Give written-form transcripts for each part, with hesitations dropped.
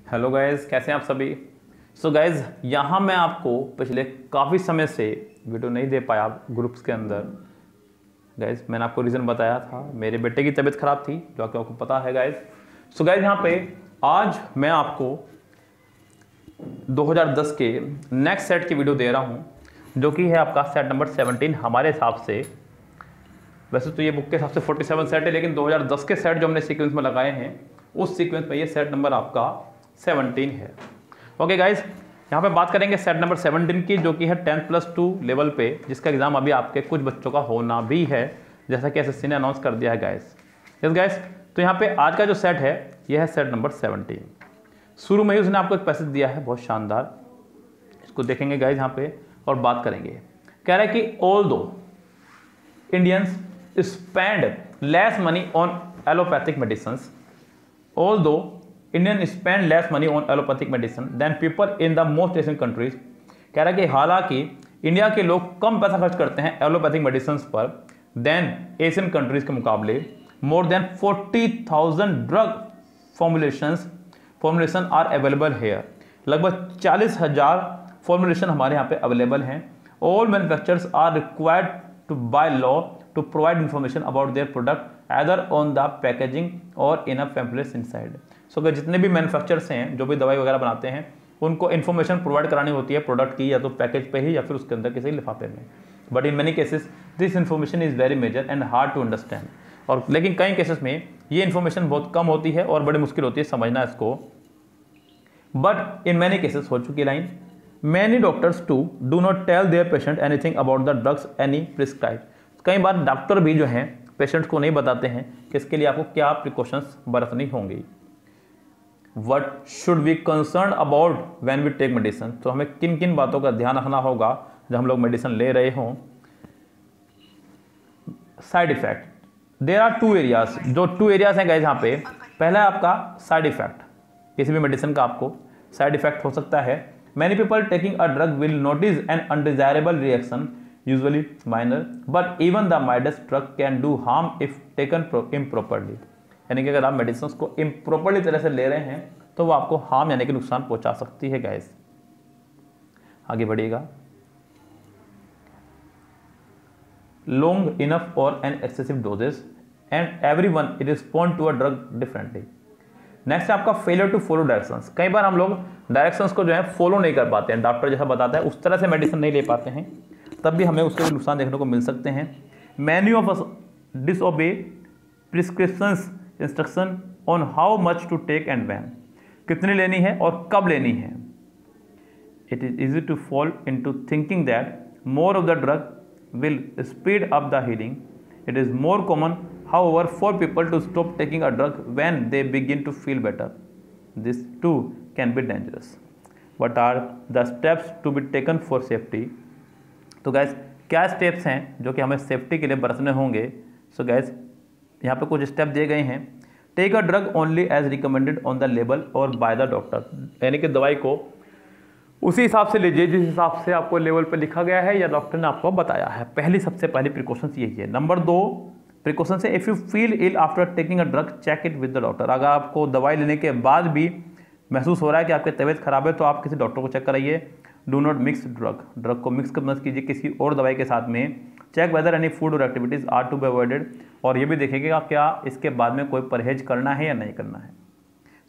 Hello guys, कैसे हैं आप सभी। सो गाइज, यहाँ मैं आपको पिछले काफ़ी समय से वीडियो नहीं दे पाया ग्रुप्स के अंदर। गाइज मैंने आपको रीज़न बताया था, मेरे बेटे की तबीयत ख़राब थी, जो कि आपको पता है गाइज। सो गाइज यहाँ पे आज मैं आपको 2010 के नेक्स्ट सेट की वीडियो दे रहा हूँ, जो कि है आपका सेट नंबर 17 हमारे हिसाब से। वैसे तो ये बुक के हिसाब से 47 सेट है, लेकिन 2010 के सेट जो हमने सीक्वेंस में लगाए हैं, उस सीक्वेंस में ये सेट नंबर आपका 17 है। ओके गाइज, यहाँ पे बात करेंगे सेट नंबर 17 की, जो कि है 10+2 लेवल पे, जिसका एग्जाम अभी आपके कुछ बच्चों का होना भी है, जैसा कि एसएससी ने अनाउंस कर दिया है गाइज। यस गाइज, तो यहाँ पे आज का जो सेट है यह है सेट नंबर 17। शुरू में ही उसने आपको एक पैसेज दिया है बहुत शानदार, इसको देखेंगे गाइज यहाँ पे और बात करेंगे। कह रहा है कि ऑल दो Indians spend less money on allopathic medicines, although Indians spend less money on allopathic medicine than people in the most Asian countries। कह रहा है कि हालांकि इंडिया के लोग कम पैसा खर्च करते हैं एलोपैथिक मेडिसिन पर देन एशियन कंट्रीज के मुकाबले। More than 40,000 drug formulation are available here. लगभग 40,000 फॉर्मुलेशन हमारे यहाँ पे अवेलेबल हैं। All manufacturers are required to by law to provide information about their product either on the packaging or in a pamphlet inside। So जितने भी manufacturers हैं, जो भी दवाई वगैरह बनाते हैं, उनको इन्फॉर्मेशन प्रोवाइड करानी होती है प्रोडक्ट की, या तो पैकेज पे ही या फिर उसके अंदर किसी लिफाफे में। But in many cases this information is very major and hard to understand. और लेकिन कई केसेस में ये इन्फॉर्मेशन बहुत कम होती है और बड़ी मुश्किल होती है समझना इसको। बट इन मैनी केसेस, हो चुकी line, many doctors too do not tell their patient anything about the drugs any prescribe. कई बार डॉक्टर भी जो हैं पेशेंट्स को नहीं बताते हैं कि इसके लिए आपको क्या प्रिकॉशंस बरतनी होंगी। What should we concern about when we take medicine. तो हमें किन किन बातों का ध्यान रखना होगा जब हम लोग मेडिसिन ले रहे हों। Side effect, there are two areas, जो टू एरियाज हैं गाइस यहाँ पे। पहला है आपका साइड इफेक्ट, किसी भी मेडिसिन का आपको साइड इफेक्ट हो सकता है। Many people taking a drug will notice an undesirable reaction, usually minor, but even the mildest drug can do harm if taken improperly। यानी कि अगर आप मेडिसिन को इम्प्रॉपरली तरह से ले रहे हैं तो वो आपको हार्म यानी कि नुकसान पहुंचा सकती है गाइस। आगे बढ़िएगा। लॉन्ग इनफ और an excessive doses and everyone respond to a drug differently. Next है आपका फेलियर टू फॉलो डायरेक्शंस। कई बार हम लोग डायरेक्शंस को जो है फॉलो नहीं कर पाते हैं, डॉक्टर जैसा बताता है उस तरह से मेडिसिन नहीं ले पाते हैं, तब भी हमें उसके नुकसान देखने को मिल सकते हैं। Many of us disobey prescriptions instruction on how much to take and when. कितनी लेनी है और कब लेनी है। It is easy to fall into thinking that more of the drug will speed up the healing. It is more common however for people to stop taking a drug when they begin to feel better। this too can be dangerous। what are the steps to be taken for safety। तो gas क्या steps हैं जो कि हमें safety के लिए बरतने होंगे। सो गैस यहाँ पे कुछ स्टेप दिए गए हैं। Take a drug only as recommended on the label और बाय द डॉक्टर। यानी कि दवाई को उसी हिसाब से लीजिए जिस हिसाब से आपको लेवल पे लिखा गया है या डॉक्टर ने आपको बताया है। सबसे पहली प्रिकॉशंस यही है। नंबर 2 प्रिकॉशन से, if you feel ill after taking a drug check it with the doctor. अगर आपको दवाई लेने के बाद भी महसूस हो रहा है कि आपकी तबीयत खराब है तो आप किसी डॉक्टर को चेक कराइए। डू नॉट मिक्स ड्रग को मिक्स मत कीजिए किसी और दवाई के साथ में। चेक वेदर एनी फूड और activities are to be avoided. और ये भी देखिएगा क्या इसके बाद में कोई परहेज करना है या नहीं करना है।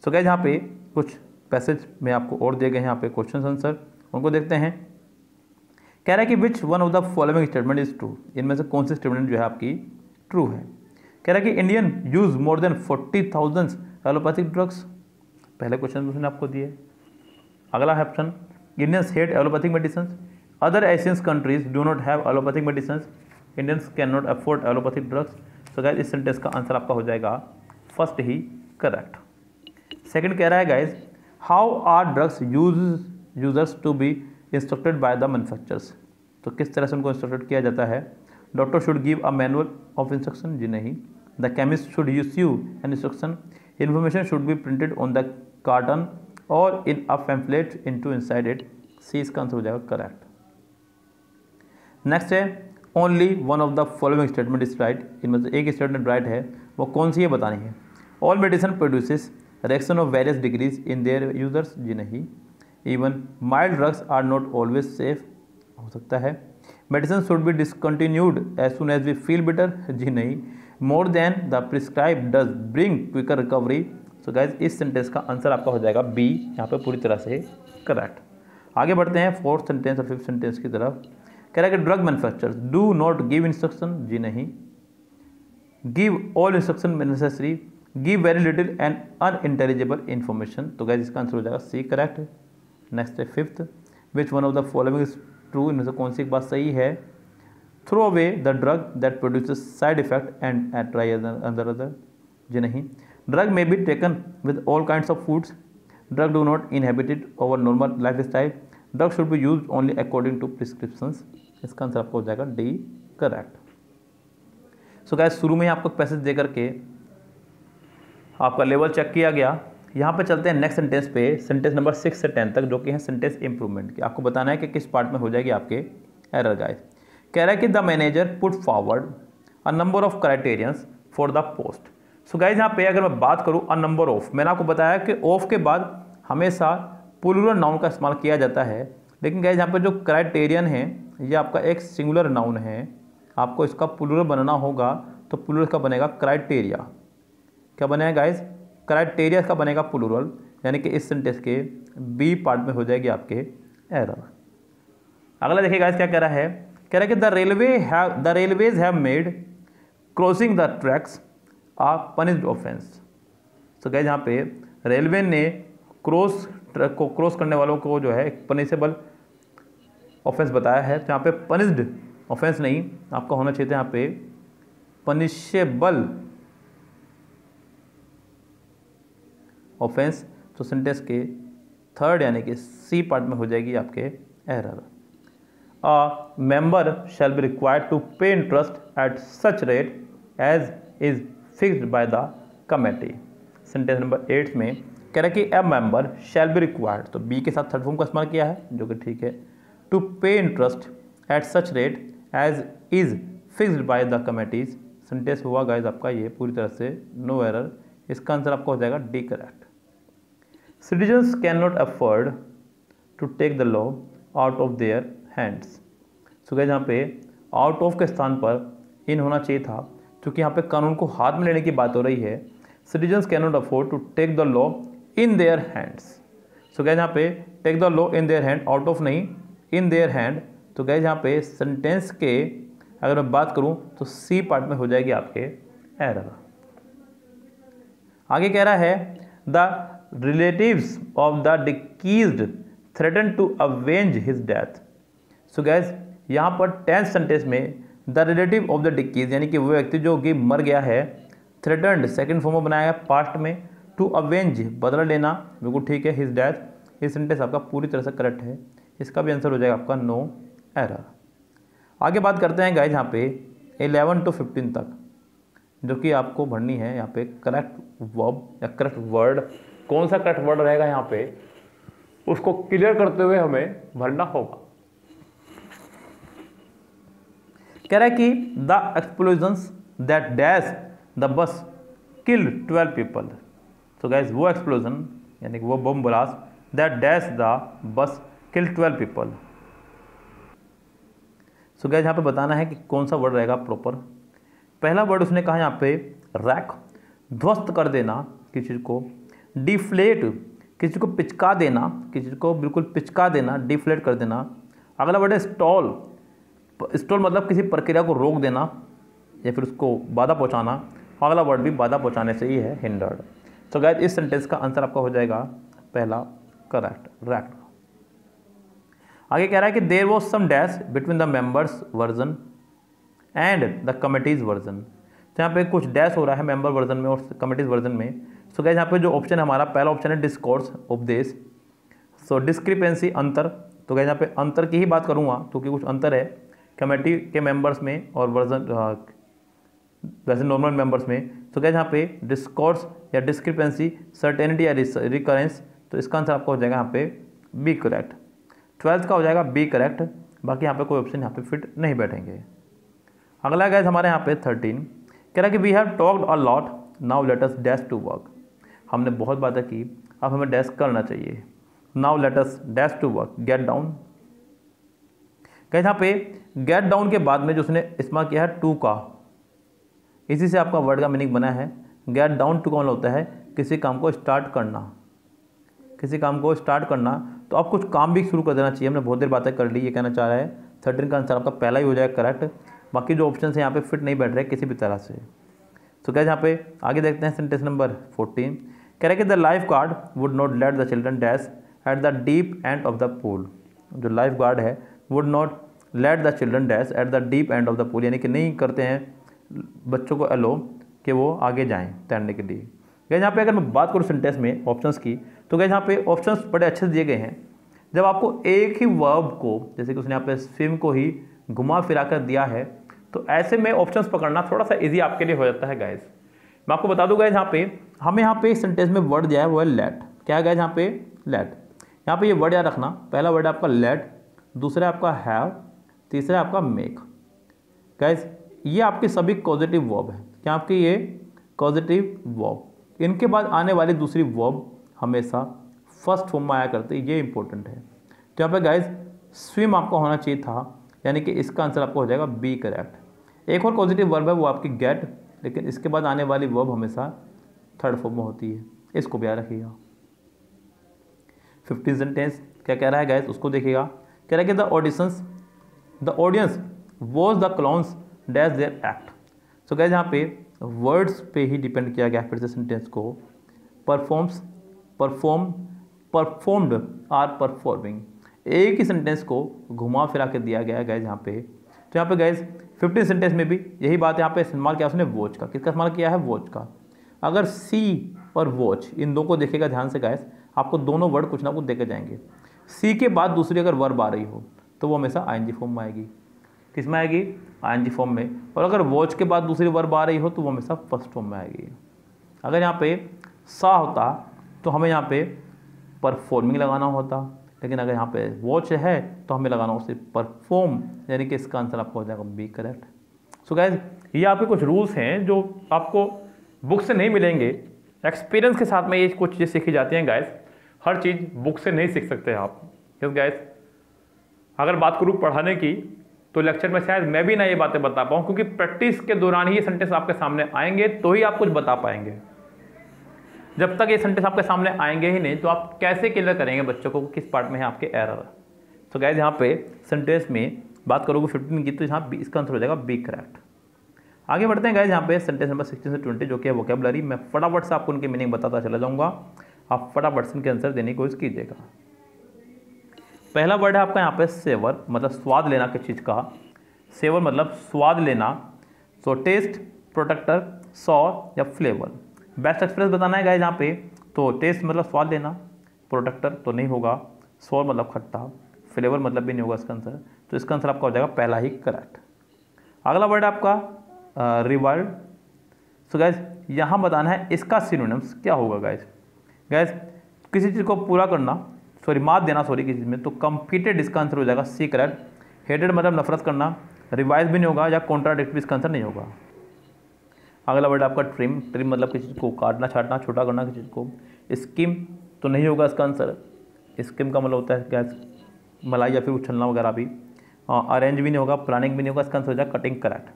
सो गाइस यहाँ पे कुछ पैसेज में आपको और दिए गए हैं, यहाँ पे क्वेश्चन आंसर, उनको देखते हैं। कह रहा है कि विच one of the following statement is true. इनमें से कौन सी स्टेटमेंट जो है आपकी ट्रू है। कह रहा है कि Indian use more than 40,000 allopathic drugs. पहले क्वेश्चन उसने आपको दिए। अगला है option, Indians hate allopathic medicine. Other Asian countries do not have allopathic medicine. Indians can not afford allopathic drugs. So guys इस सेंटेंस का आंसर आपका हो जाएगा फर्स्ट ही करेक्ट। सेकंड कह रहा है guys, how are drugs users to be instructed by the manufacturers. तो किस तरह से उनको इंस्ट्रक्टेड किया जाता है। Doctor should give a manual of instruction, जी नहीं। The chemist should issue an instruction. Information should be printed on the carton और in a pamphlet into inside it. C इसका आंसर हो जाएगा करेक्ट। नेक्स्ट है, only one of the following statement is right. इनमें से एक statement right है, वो कौन सी है बतानी है। All medicine produces reaction of various degrees in their users, जी नहीं। Even mild drugs are not always safe, हो सकता है। Medicine should be discontinued as soon as we feel better, जी नहीं। More than the prescribe does bring quicker recovery. So guys इस sentence का answer आपका हो जाएगा बी, यहाँ पे पूरी तरह से करेक्ट। आगे बढ़ते हैं फोर्थ सेंटेंस और फिफ्थ सेंटेंस की तरफ। कह रहा है कि drug manufacturers do not give instruction, जी नहीं। Give all instruction necessary, give very little and unintelligible information. तो गाइज इसका आंसर हो जाएगा सी, करेक्ट। नेक्स्ट है fifth, which one of the following is true, इनमें से कौन सी एक बात सही है। Throw away the drug that produces side effect and try other, जी नहीं। Drug may be taken with all kinds of foods, drug do not inhibited over normal life style, drug should be use only according to prescriptions. इसका answer आपको हो जाएगा D, correct. So guys शुरू में ही आपको passage दे करके आपका level check किया गया। यहाँ पे चलते हैं नेक्स्ट सेंटेंस पे, सेंटेंस नंबर 6 से 10 तक, जो कि है सेंटेंस इंप्रूवमेंट की। आपको बताना है कि किस पार्ट में हो जाएगी आपके एरर गाइस। कह रहा है कि the manager put forward a number of criterions for the post. So guys यहाँ पे अगर मैं बात करूँ अ नंबर ऑफ, मैंने आपको बताया कि ऑफ के बाद हमेशा प्लूरल नाउन का इस्तेमाल किया जाता है, लेकिन गाइस यहाँ पे जो क्राइटेरियन है ये आपका एक सिंगुलर नाउन है। आपको इसका प्लूरल बनाना होगा तो प्लूरल का बनेगा क्राइटेरिया। क्या बनेगा गाइस, क्राइटेरिया का बनेगा प्लूरल, यानी कि इस सेंटेंस के बी पार्ट में हो जाएगी आपके एरर। अगला देखिए गाइस क्या कह रहा है। कह रहा है कि the railways have made crossing the tracks a punished offence. So guys यहाँ पे रेलवे ने ट्रक को क्रॉस करने वालों को जो है एक पनिशेबल ऑफेंस बताया है। तो यहाँ पे पनिश्ड ऑफेंस नहीं, आपका होना चाहिए था यहाँ पे पनिशेबल ऑफेंस। तो सेंटेंस के थर्ड यानी कि सी पार्ट में हो जाएगी आपके error. A member shall be required to pay interest at such rate as is fixed by the committee. Sentence number 8 में कह रहा है कि a member shall be required, तो बी के साथ थर्ड फॉर्म का इस्तेमाल किया है जो कि ठीक है। To pay interest at such rate as is fixed by the committees. Sentence हुआ गाइज आपका ये पूरी तरह से नो एरर। इसका आंसर आपका हो जाएगा D, correct. Citizens can not afford to take the law out of their hands. So guys यहाँ पे आउट ऑफ के स्थान पर इन होना चाहिए था, क्योंकि यहाँ पे कानून को हाथ में लेने की बात हो रही है। Citizens can not afford to take the law in their hands. So guys यहाँ पे take the law in their hand, out of नहीं, इन देयर हैंड। तो गाइज यहाँ पे सेंटेंस के अगर मैं बात करूँ तो सी पार्ट में हो जाएगी आपके एरर। आगे कह रहा है the relatives of the deceased threaten to avenge his death. So guys यहाँ पर 10th सेंटेंस में द रिलेटिव ऑफ द डिकीज यानी कि वो व्यक्ति जो कि मर गया है, थ्रेटन्ड सेकंड फॉर्म में बनाया है पास्ट में, टू अवेंज बदला लेना, बिल्कुल ठीक है, हिज डेथ। ये सेंटेंस आपका पूरी तरह से करेक्ट है। इसका भी आंसर हो जाएगा आपका नो एरर। आगे बात करते हैं गाइज यहाँ पे 11 to 15 तक, जो कि आपको भरनी है यहाँ पे करेक्ट वर्ब या करेक्ट वर्ड। कौन सा करेक्ट वर्ड रहेगा यहाँ पे, उसको क्लियर करते हुए हमें भरना होगा। कह रहा है कि the explosions that dash the bus killed 12 people. So guys वो एक्सप्लोजन यानी कि वो bomb blast that dash the bus killed 12 people. So guys यहाँ पे बताना है कि कौन सा वर्ड रहेगा प्रॉपर। पहला वर्ड उसने कहा यहाँ पे रैक, ध्वस्त कर देना किसी चीज़ को, डिफ्लेट किसी को पिचका देना, किसी को बिल्कुल पिचका देना, डिफ्लेट कर देना। अगला वर्ड है स्टॉल, स्टॉल मतलब किसी प्रक्रिया को रोक देना या फिर उसको बाधा पहुंचाना। अगला वर्ड भी बाधा पहुंचाने से ही है, हिंडर्ड। तो गाइस इस सेंटेंस का आंसर आपका हो जाएगा पहला करेक्ट, रैक्ट। आगे कह रहा है कि there was some dash between the members version and the committees version. तो यहाँ पे कुछ डैश हो रहा है मेंबर वर्जन में और कमिटीज वर्जन में। सो गाइस यहाँ पे जो ऑप्शन है हमारा पहला ऑप्शन है डिस्कोर्स, उपदेश। सो डिस्क्रिपेंसी अंतर, तो गाइस यहाँ पे अंतर की ही बात करूँगा क्योंकि कुछ अंतर है कमेटी के मेंबर्स में और वर्जन वैसे नॉर्मल मेंबर्स में। तो गाइस यहाँ पे डिस्कोर्स या डिस्क्रिपेंसी, सर्टेनिटी या रिकरेंस। तो इसका आंसर आपका हो जाएगा यहाँ पे बी करेक्ट। 12th का हो जाएगा बी करेक्ट, बाकी यहाँ पे कोई ऑप्शन यहाँ पे फिट नहीं बैठेंगे। अगला गाइस हमारे यहाँ पे 13 कह रहा है कि we have talked a lot now let us dash to work. हमने बहुत बातें की, अब हमें डैश करना चाहिए। Now let us dash to work, get down. कहीं यहाँ पे गेट डाउन के बाद में जो उसने इस्तेमाल किया है टू का, इसी से आपका वर्ड का मीनिंग बना है। गेट डाउन टू का मतलब होता है किसी काम को स्टार्ट करना, किसी काम को स्टार्ट करना। तो आप कुछ काम भी शुरू कर देना चाहिए। हमने बहुत देर बातें कर ली, ये कहना चाह रहा है 13 का आंसर आपका पहला ही हो जाएगा करेक्ट। बाकी जो ऑप्शन है यहाँ पे फिट नहीं बैठ रहे किसी भी तरह से। तो क्या यहाँ पे आगे देखते हैं सेंटेंस नंबर 14। कह रहे कि the life guard would not let the children dash at the deep end of the pool. जो लाइफ गार्ड है would not let the children dash at the deep end of the pool, यानी कि नहीं करते हैं बच्चों को अलो कि वो आगे जाएं तैरने के लिए। गए यहाँ पे अगर मैं बात करूँ सेंटेंस में ऑप्शंस की, तो गए यहाँ पे ऑप्शंस बड़े अच्छे से दिए गए हैं। जब आपको एक ही वर्ब को, जैसे कि उसने यहाँ पे स्विम को ही घुमा फिरा कर दिया है, तो ऐसे में ऑप्शंस पकड़ना थोड़ा सा इजी आपके लिए हो जाता है गाइज। मैं आपको बता दूं गाइज, यहाँ पे हमें यहाँ पे सेंटेंस में वर्ड दिया है वो है लेट। क्या है गाइज यहाँ पे लेट। यहाँ पे ये वर्ड याद रखना, पहला वर्ड है आपका लेट, दूसरा आपका हैव, तीसरा आपका मेक। गाइज ये आपके सभी पॉजिटिव वर्ब है। क्या आपके ये पॉजिटिव वर्ब, इनके बाद आने वाली दूसरी वर्ब हमेशा फर्स्ट फॉर्म में आया करते, ये इंपॉर्टेंट है। तो यहाँ पे गाइज स्विम आपका होना चाहिए था, यानी कि इसका आंसर आपको हो जाएगा बी करेक्ट। एक और पॉजिटिव वर्ब है वो आपकी गेट, लेकिन इसके बाद आने वाली वर्ब हमेशा थर्ड फॉर्म में होती है, इसको भी याद रखिएगा। 15 सेंटेंस क्या कह रहा है गाइस उसको देखिएगा। कह रहा है कि the audience was the clowns dash their act. So guys यहाँ पे वर्ड्स पे ही डिपेंड किया गया फिर से सेंटेंस को। Performs, perform, performed or performing, एक ही सेंटेंस को घुमा फिरा के दिया गया है गाइज यहाँ पे। तो यहाँ पे गाइज 15 सेंटेंस में भी यही बात है, यहाँ पे इस्तेमाल किया उसने वॉच का। किसका इस्तेमाल किया है? वॉच का। अगर सी और वॉच इन दो को देखेगा ध्यान से गाइज, आपको दोनों वर्ड कुछ ना कुछ देके जाएंगे। सी के बाद दूसरी अगर वर्ब आ रही हो तो वो हमेशा आईएनजी फॉर्म में आएगी। किस में आएगी? आईएनजी फॉर्म में। और अगर वॉच के बाद दूसरी वर्ब आ रही हो तो वो हमेशा फर्स्ट फॉर्म में आएगी। अगर यहाँ पे सा होता तो हमें यहाँ पे परफॉर्मिंग लगाना होता, लेकिन अगर यहाँ पे वॉच है तो हमें लगाना हो सिर्फ परफॉर्म, यानी कि इसका आंसर आपको हो जाएगा बी करेक्ट। सो गाइज ये आपके कुछ रूल्स हैं जो आपको बुक से नहीं मिलेंगे, एक्सपीरियंस के साथ में ये कुछ चीज़ें सीखी जाती हैं गाइज। हर चीज़ बुक से नहीं सीख सकते आप। यस गाइज, अगर बात करूँ पढ़ाने की तो लेक्चर में शायद मैं भी ना ये बातें बता पाऊँ, क्योंकि प्रैक्टिस के दौरान ही ये सेंटेंस आपके सामने आएंगे तो ही आप कुछ बता पाएंगे। जब तक ये सेंटेंस आपके सामने आएंगे ही नहीं तो आप कैसे क्लियर करेंगे बच्चों को किस पार्ट में है आपके एरर। तो गाइज यहाँ पे सेंटेंस में बात करोगे 15 की तो यहाँ इसका आंसर हो जाएगा बी करेक्ट। आगे बढ़ते हैं गाइज यहाँ पे सेंटेंस नंबर 16 से 20 जो कि है वोकैबुलरी। मैं फटाफट से आपको उनके मीनिंग बताता चला जाऊँगा, आप फटाफट से इनके आंसर देने की कोशिश कीजिएगा। पहला वर्ड है आपका यहाँ पे सेवर, मतलब स्वाद लेना किस चीज़ का। सेवर मतलब स्वाद लेना। सो टेस्ट, प्रोटेक्टर, सॉर या फ्लेवर। बेस्ट एक्सप्रेस बताना है गाइज यहाँ पे, तो टेस्ट मतलब स्वाद लेना, प्रोटेक्टर तो नहीं होगा, सॉर मतलब खट्टा, फ्लेवर मतलब भी नहीं होगा इसका आंसर। तो इसका आंसर आपका हो जाएगा पहला ही करेक्ट। अगला वर्ड आपका रिवार्ड। सो गाइज यहाँ बताना है इसका सिनोनिम्स क्या होगा गाइज। गाइज किसी चीज़ को पूरा करना, मात देना किसी चीज़ में, तो कंप्लीटेड इसका आंसर हो जाएगा सी करेक्ट। हेटेड मतलब नफरत करना, रिवाइज भी नहीं होगा, या कॉन्ट्राडिक्ट इसका आंसर नहीं होगा। अगला वर्ड आपका ट्रिम। ट्रिम मतलब किसी चीज़ को काटना, छाटना, छोटा करना किसी चीज़ को। स्किम तो नहीं होगा इसका आंसर। स्किम का मतलब होता है गैस मलाई या फिर उछलना वगैरह भी। अरेंज भी नहीं होगा, प्लानिंग भी नहीं होगा, इसका आंसर हो जाएगा कटिंग करेक्ट।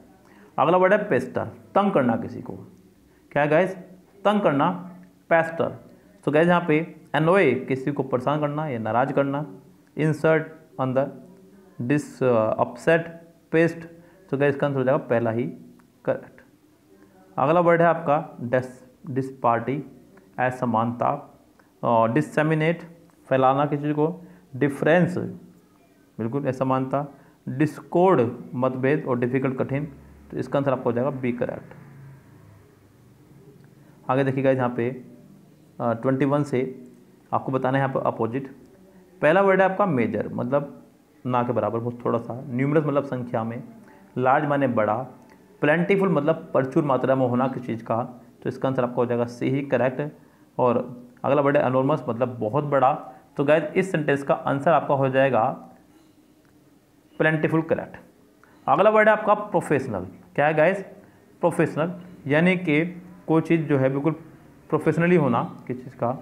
अगला वर्ड है पेस्टर, तंग करना किसी को। क्या है गैस? तंग करना, पेस्टर। तो गैस यहाँ पे एनोए किसी को परेशान करना या नाराज करना। इंसर्ट अंदर, डिस अपसेट, पेस्ट। तो गैस इसका आंसर हो जाएगा पहला ही करेक्ट। अगला वर्ड है आपका डिस्पार्टी, असमानता। डिससेमिनेट फैलाना किसी चीज़ को। डिफरेंस बिल्कुल असमानता। डिस्कॉर्ड मतभेद और डिफिकल्ट कठिन। तो इसका आंसर आपको हो जाएगा बी करेक्ट। आगे देखिएगा यहाँ पे 21 से आपको बताना है यहाँ पर अपोजिट। पहला वर्ड है आपका मेजर, मतलब ना के बराबर, बहुत थोड़ा सा। न्यूमरस मतलब संख्या में। लार्ज माने बड़ा। प्लेंटीफुल मतलब प्रचुर मात्रा में होना किसी चीज़ का। तो इसका आंसर आपका हो जाएगा सी ही करेक्ट। और अगला वर्ड है एनॉर्मस मतलब बहुत बड़ा। तो गाइज इस सेंटेंस का आंसर आपका हो जाएगा प्लेंटीफुल करेक्ट। अगला वर्ड है आपका प्रोफेशनल। क्या है गाइज? प्रोफेशनल यानी कि कोई चीज़ जो है बिल्कुल प्रोफेशनली होना किस चीज़ का।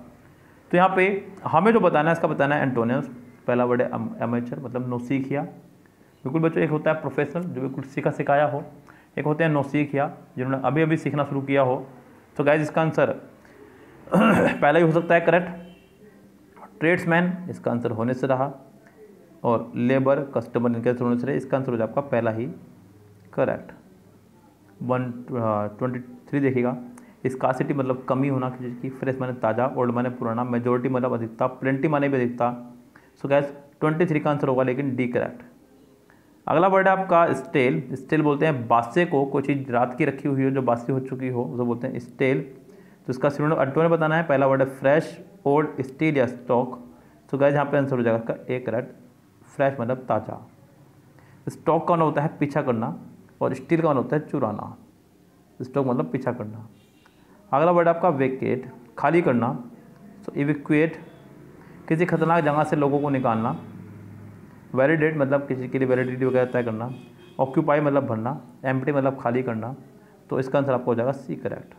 तो यहाँ पे हमें जो बताना है इसका बताना है एंटोनिम्स। पहला वर्ड है एमेचर, मतलब नौसीखिया। बिल्कुल बच्चों, एक होता है प्रोफेशनल जो बिल्कुल सीखा सिखाया हो, एक होते हैं नौसीखिया जिन्होंने अभी अभी सीखना शुरू किया हो। तो गाइज इसका आंसर पहला ही हो सकता है करेक्ट। ट्रेड्समैन इसका आंसर होने से रहा, और लेबर कस्टमर इनके आंसर होने से रहे, इसका आंसर हो जाए आपका पहला ही करेक्ट। 123 देखिएगा, स्कार्सिटी मतलब कमी होना किसी चीज़ की, फ्रेश माने ताज़ा, ओल्ड माने पुराना, मेजोरिटी मतलब अधिकता, प्लेंटी माने भी अधिकता। सो गैस 23 का आंसर होगा लेकिन डी करेक्ट। अगला वर्ड है आपका स्टेल। स्टेल बोलते हैं बासे को, कोई चीज़ रात की रखी हुई हो जो बासी हो चुकी हो उसे बोलते हैं स्टेल। तो इसका सिनोनिम अल्टो में बताना है। पहला वर्ड है फ्रेश, ओल्ड, स्टील या स्टॉक। तो गैस यहाँ पे आंसर हो जाएगा इसका ए करेक्ट। फ्रेश मतलब ताज़ा। स्टॉक का मतलब होता है पीछा करना, और स्टील का मतलब होता है चुराना। स्टॉक मतलब पीछा करना। अगला वर्ड आपका वेकेट, खाली करना। सो इवैक्यूएट, किसी खतरनाक जगह से लोगों को निकालना। वैलिडेट मतलब किसी के लिए वैलिडिटी वगैरह तय करना। ऑक्यूपाई मतलब भरना। एम्प्टी मतलब खाली करना। तो इसका आंसर आपको हो जाएगा सी करेक्ट।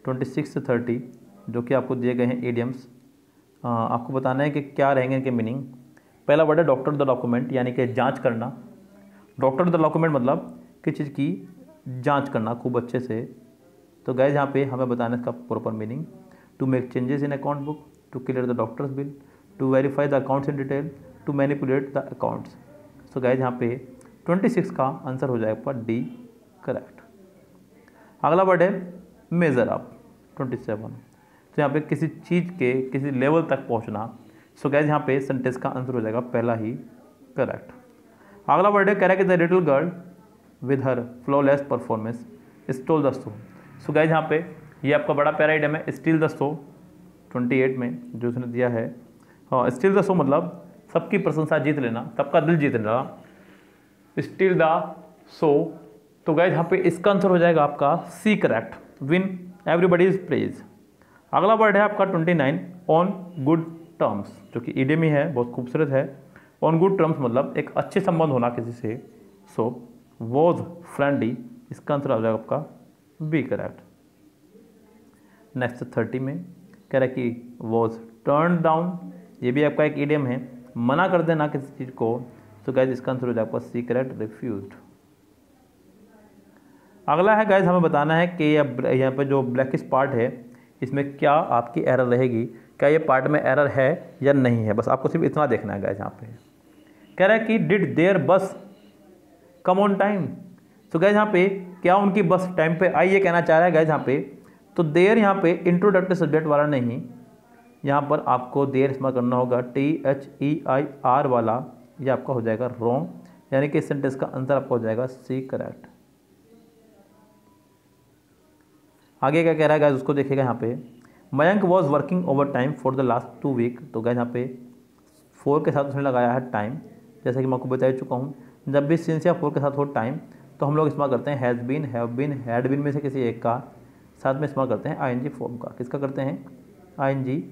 26 से 30 जो कि आपको दिए गए हैं इडियम्स, आपको बताना है कि क्या रहेंगे इनके मीनिंग। पहला वर्ड है डॉक्टर द डॉक्यूमेंट, यानी कि जांच करना। डॉक्टर द डॉक्यूमेंट मतलब किसी चीज़ की जांच करना खूब अच्छे से। तो गाइस यहाँ पे हमें बताना है इसका proper meaning. To make changes in account book, to clear the doctors bill, to verify the accounts in detail, to manipulate the accounts. So guys यहाँ पे 26 का आंसर हो जाएगा डी करेक्ट। अगला वर्ड है मेजर अप, 27। तो यहाँ पे किसी चीज़ के किसी लेवल तक पहुँचना। सो गाइस यहाँ पे सेंटेंस का आंसर हो जाएगा पहला ही करेक्ट। अगला वर्ड है correct the little girl with her flawless performance stole the show. So guys यहाँ पे ये आपका बड़ा प्यारा आइटम है स्टील द शो, 28 में जो उसने दिया है। हाँ, स्टील द शो मतलब सबकी प्रशंसा जीत लेना, सबका दिल जीत लेना, स्टील द शो। तो गाइस यहाँ पे इसका आंसर हो जाएगा आपका C correct, win everybody's praise. अगला वर्ड है आपका 29 ऑन गुड टर्म्स, जो कि ईडियम ही है, बहुत खूबसूरत है। ऑन गुड टर्म्स मतलब एक अच्छे संबंध होना किसी से। सो वॉज फ्रेंडली, इसका आंसर आ जाएगा आपका बी करेक्ट। नेक्स्ट 30 में कह रहा है कि वॉज टर्न डाउन, ये भी आपका एक ईडियम है, मना कर देना किसी चीज़ को। तो गाइज इसका आंसर हो जाएगा आपका सी करेक्ट, रिफ्यूज्ड। अगला है गाइज हमें बताना है कि यहाँ पे जो ब्लैकिश पार्ट है इसमें क्या आपकी एरर रहेगी, क्या ये पार्ट में एरर है या नहीं है, बस आपको सिर्फ इतना देखना है गाइज। यहाँ पे कह रहा है कि डिड देयर बस कम ऑन टाइम। तो गाइज यहाँ पे क्या उनकी बस टाइम पे आई, ये कहना चाह रहा है गाइज यहाँ पे। तो देयर यहाँ पे इंट्रोडक्टिव सब्जेक्ट वाला नहीं, यहाँ पर आपको देयर इस्तेमाल करना होगा THEIR वाला, ये आपका हो जाएगा रॉन्ग, यानी कि इस सेंटेंस का आंसर आपका हो जाएगा सी करेक्ट। आगे क्या कह रहा है गाइज उसको देखिएगा। यहाँ पे Mayank was working over time for the last 2 week. तो गाइज यहाँ पे 4 के साथ उसने लगाया है टाइम, जैसे कि मैं आपको बता चुका हूँ। जब भी सिंस या 4 के साथ हो टाइम तो हम लोग इस्तेमाल करते हैं has been, have been, had been में से किसी एक का, साथ में इस्तेमाल करते हैं ING फॉर्म का। किसका करते हैं? ING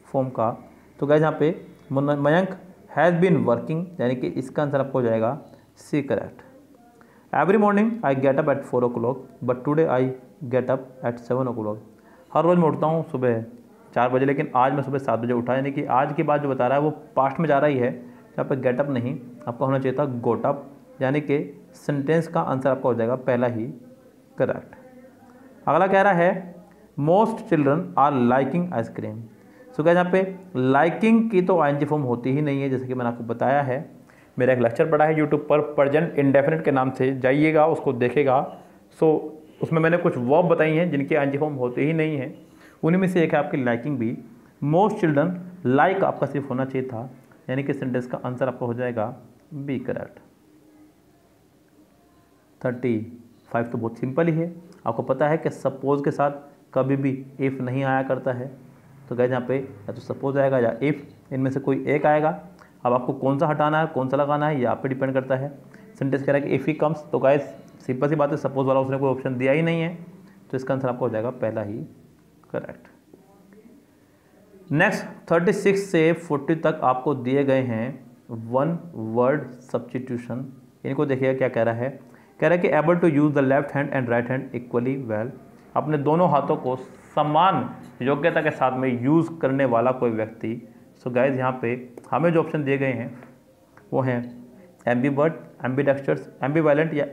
फॉर्म का। तो गाइज यहाँ पे मयंक हैज़ बीन वर्किंग, यानी कि इसका आंसर आपको हो जाएगा C correct. Every morning I get up at 4 o'clock but today I get up at 7 o'clock। हर रोज़ मैं उठता हूँ सुबह 4 बजे, लेकिन आज मैं सुबह 7 बजे उठा, यानी कि आज की बात जो बता रहा है वो पास्ट में जा रही है। यहाँ पर गेट अप नहीं, आपका होना चाहिए था गोट अप, यानी कि सेंटेंस का आंसर आपका हो जाएगा पहला ही करेक्ट। अगला कह रहा है most children are liking ice cream. So क्या यहाँ पे लाइकिंग की तो ING फॉर्म होती ही नहीं है, जैसे कि मैंने आपको बताया है। मेरा एक लेक्चर पड़ा है यूट्यूब पर प्रेजेंट इंडेफिनिट के नाम से, जाइएगा उसको देखेगा। सो उसमें मैंने कुछ वर्ब बताई हैं जिनकी ING फॉर्म होती ही नहीं है, उन्हीं में से एक है आपकी लाइकिंग भी। मोस्ट चिल्ड्रन लाइक आपका सिर्फ होना चाहिए था, यानी कि सेंटेंस का आंसर आपका हो जाएगा बी करेक्ट। 35 तो बहुत सिंपल ही है, आपको पता है कि सपोज के साथ कभी भी इफ़ नहीं आया करता है। तो गाइस यहाँ पे या तो सपोज आएगा या इफ़, इनमें से कोई एक आएगा। अब आपको कौन सा हटाना है कौन सा लगाना है ये आप पे डिपेंड करता है। सेंटेंस कह रहा है कि इफ़ ही कम्स, तो गाइस सिंपल सी बात है, सपोज वाला उसने कोई ऑप्शन दिया ही नहीं है, तो इसका आंसर आपको हो जाएगा पहला ही करेक्ट। नेक्स्ट 36 से 40 तक आपको दिए गए हैं 1 वर्ड सब्स्टिट्यूशन। इनको देखिएगा क्या कह रहा है। कह रहा है कि able to use the left hand and right hand equally well. अपने दोनों हाथों को समान योग्यता के साथ में यूज़ करने वाला कोई व्यक्ति। सो गाइज यहाँ पे हमें जो ऑप्शन दिए गए हैं वो हैं एम्बीवर्ट, एम्बीडेक्स्ट्रस, एम्बीवायलेंट या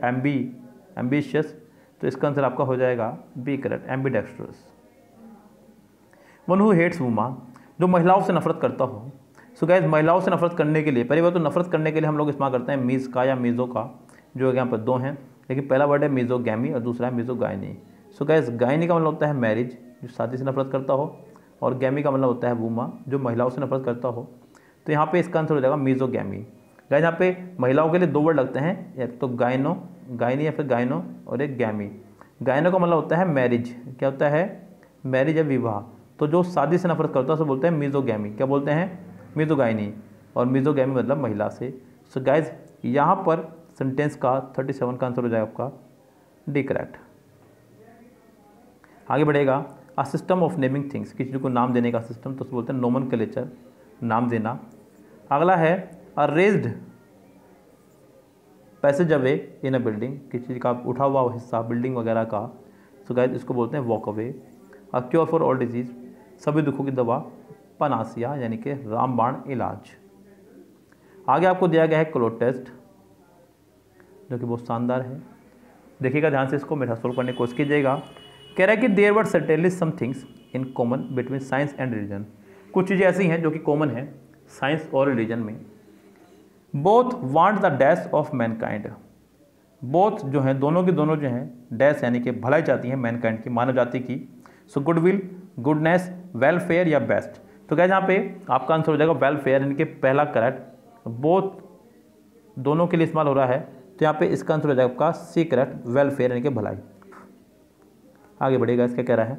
एम्बिशियस। तो इसका आंसर आपका हो जाएगा B correct, ambidextrous. One who hates women, जो महिलाओं से नफरत करता हो। सो गाइज महिलाओं से नफरत करने के लिए, पहली बात तो नफरत करने के लिए हम लोग इस्तेमाल करते हैं मीज़ का या मीज़ो का, जो यहाँ पर दो हैं, लेकिन पहला वर्ड है मीज़ोगैमी और दूसरा है मीज़ोगाइनी। सो गाइज गाइनी का मतलब होता है मैरिज, जो शादी से नफरत करता हो, और गैमी का मतलब होता है वुमा, जो महिलाओं से नफरत करता हो। तो यहाँ पे इसका आंसर हो जाएगा मीज़ोगैमी। गाइज यहाँ पे महिलाओं के लिए दो वर्ड लगते हैं, एक तो गाइनो, गाइनी या फिर गाइनो, और एक गैमी। गाइनो का मतलब होता है मैरिज, क्या होता है, मैरिज या विवाह। तो जो शादी से नफरत करता है उसे बोलते हैं मीज़ोगैमी, क्या बोलते हैं, मीज़ोगाइनी, और मीज़ोगैमी मतलब महिला से। सो गाइज यहाँ पर सेंटेंस का 37 का आंसर हो जाएगा आपका डी करेक्ट। आगे बढ़ेगा, a system of naming things, किसी चीज़ को नाम देने का सिस्टम, तो उसे बोलते हैं नोमेनक्लेचर, नाम देना। अगला है a raised passageway in a building, किसी चीज़ का उठा हुआ हिस्सा बिल्डिंग वगैरह का। सो गाइस इसको बोलते हैं walk away. A cure for all disease, सभी दुखों की दवा, पनासिया यानी कि रामबाण इलाज। आगे आपको दिया गया है क्लोथ टेस्ट, जो कि बहुत शानदार है, देखिएगा ध्यान से, इसको मेरा सोल्व करने की कोशिश कीजिएगा। कह रहा है कि there were certainly some things in common between science and religion, कुछ चीज़ें ऐसी हैं जो कि कॉमन है साइंस और रिलीजन में। Both want the dash of Mankind, both जो हैं दोनों के दोनों जो हैं डैश यानी कि भलाई चाहती हैं मैनकाइंड की, मानव जाति की। सो गुडविल, गुडनेस, वेलफेयर या बेस्ट। तो क्या यहाँ पे आपका आंसर हो जाएगा वेलफेयर, यानी कि पहला करेक्ट। बोथ दोनों के लिए इस्तेमाल हो रहा है, तो यहाँ पे इसका आंसर हो जाएगा आपका सी करेक्ट, वेलफेयर यानी कि भलाई। आगे बढ़ेगा, इसका कह रहा है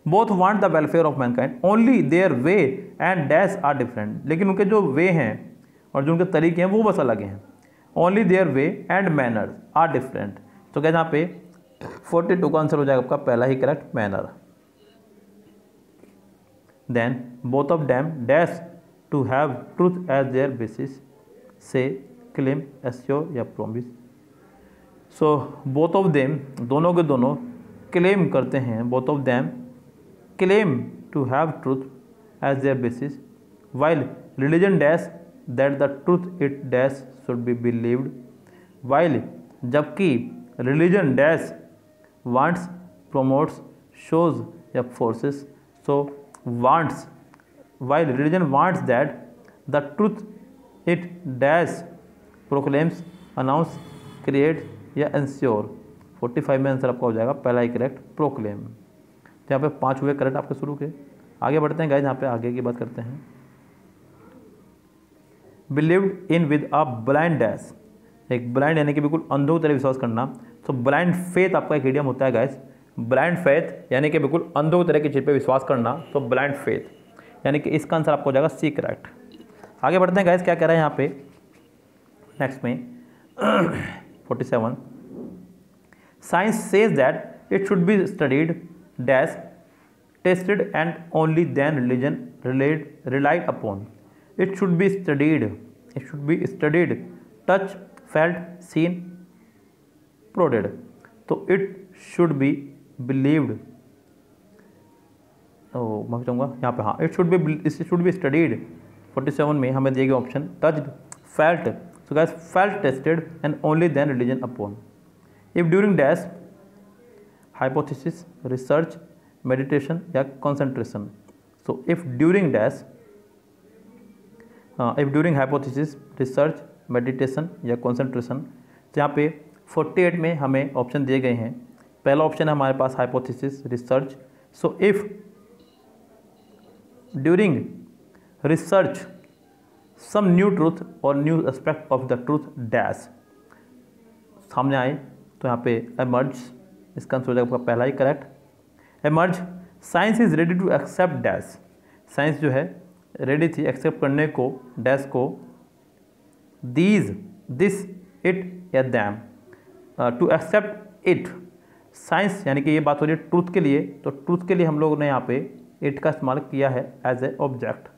both want the welfare of mankind only their way and dash are different, लेकिन उनके जो वे हैं और जो उनके तरीके हैं वो बस अलग हैं। Only their way and manners are different. तो क्या यहाँ पे 42 का आंसर हो जाएगा आपका पहला ही correct, manner. Then both of them dash to have truth as their basis, say claim, assure या promise. So both of them, दोनों के दोनों क्लेम करते हैं, both of them claim to have truth as their basis, while religion dash that the truth it dash should be believed, while जबकि religion dash wants, promotes, shows या forces. So wants, while religion wants that the truth it dash proclaims, announce, create या ensure. 45 में answer आपका हो जाएगा पहला ही correct, proclaim. तो यहाँ पे 5 हुए करेक्ट आपके शुरू के। आगे बढ़ते हैं गाइस, यहाँ पे आगे की बात करते हैं। Believed in with a blind dash, एक ब्लाइंड यानी कि बिल्कुल अंधों की तरह विश्वास करना। तो ब्लाइंड फेथ आपका एक इडियम होता है गाइस, ब्लाइंड फेथ यानी कि बिल्कुल अंधों की तरह की चीज़ पे विश्वास करना, तो ब्लाइंड फेथ यानी कि इसका आंसर आपको हो जाएगा सी करेक्ट। आगे बढ़ते हैं गाइस, क्या कह रहा है यहाँ पे नेक्स्ट में 47, science says that it should be studied dash tested and only then religion relied upon. It should be studied, it should be studied, touch, felt, seen, prodded. तो इट शुड बी बिलीव्ड, मैं चाहूँगा यहाँ पे, हाँ, it should be studied. 47 में हमें दिए गए option touched, felt, so guys felt, tested and only then religion upon. If during dash hypothesis, research, meditation या concentration. So if during dash, if during hypothesis, research, meditation या concentration, तो यहाँ पे 48 में हमें ऑप्शन दिए गए हैं। पहला ऑप्शन है हमारे पास hypothesis, research. So if during research some new truth और new aspect of the truth dash सामने आए, तो यहाँ पे एमर्ज, इसका आंसर हो जाएगा आपका पहला ही correct. Emerge, science is ready to accept dash, science जो है रेडी थी एक्सेप्ट करने को डैश को, दीज, दिस, इट या them, to accept it. Science यानी कि ये बात हो रही है ट्रूथ के लिए, तो ट्रूथ के लिए हम लोगों ने यहाँ पे इट का इस्तेमाल किया है एज ए ऑब्जेक्ट,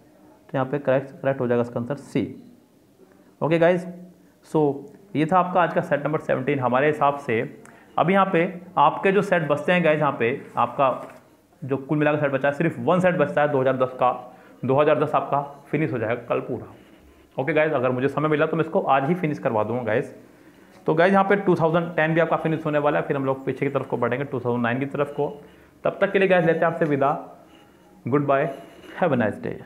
तो यहाँ पे करेक्ट हो जाएगा इसका आंसर सी। ओके गाइज, सो ये था आपका आज का सेट नंबर 17। हमारे हिसाब से अब यहाँ पे आपके जो सेट बचते हैं गाइज, यहाँ पे आपका जो कुल मिलाकर सेट बचा है सिर्फ 1 सेट बचता है 2010 का। 2010 आपका फिनिश हो जाएगा कल पूरा। ओके गाइज, अगर मुझे समय मिला तो मैं इसको आज ही फिनिश करवा दूंगा गाइज। तो गाइज यहाँ पे 2010 भी आपका फिनिश होने वाला है, फिर हम लोग पीछे की तरफ को बढ़ेंगे 2009 की तरफ को। तब तक के लिए गाइज लेते हैं आपसे विदा। Good bye, have a nice day.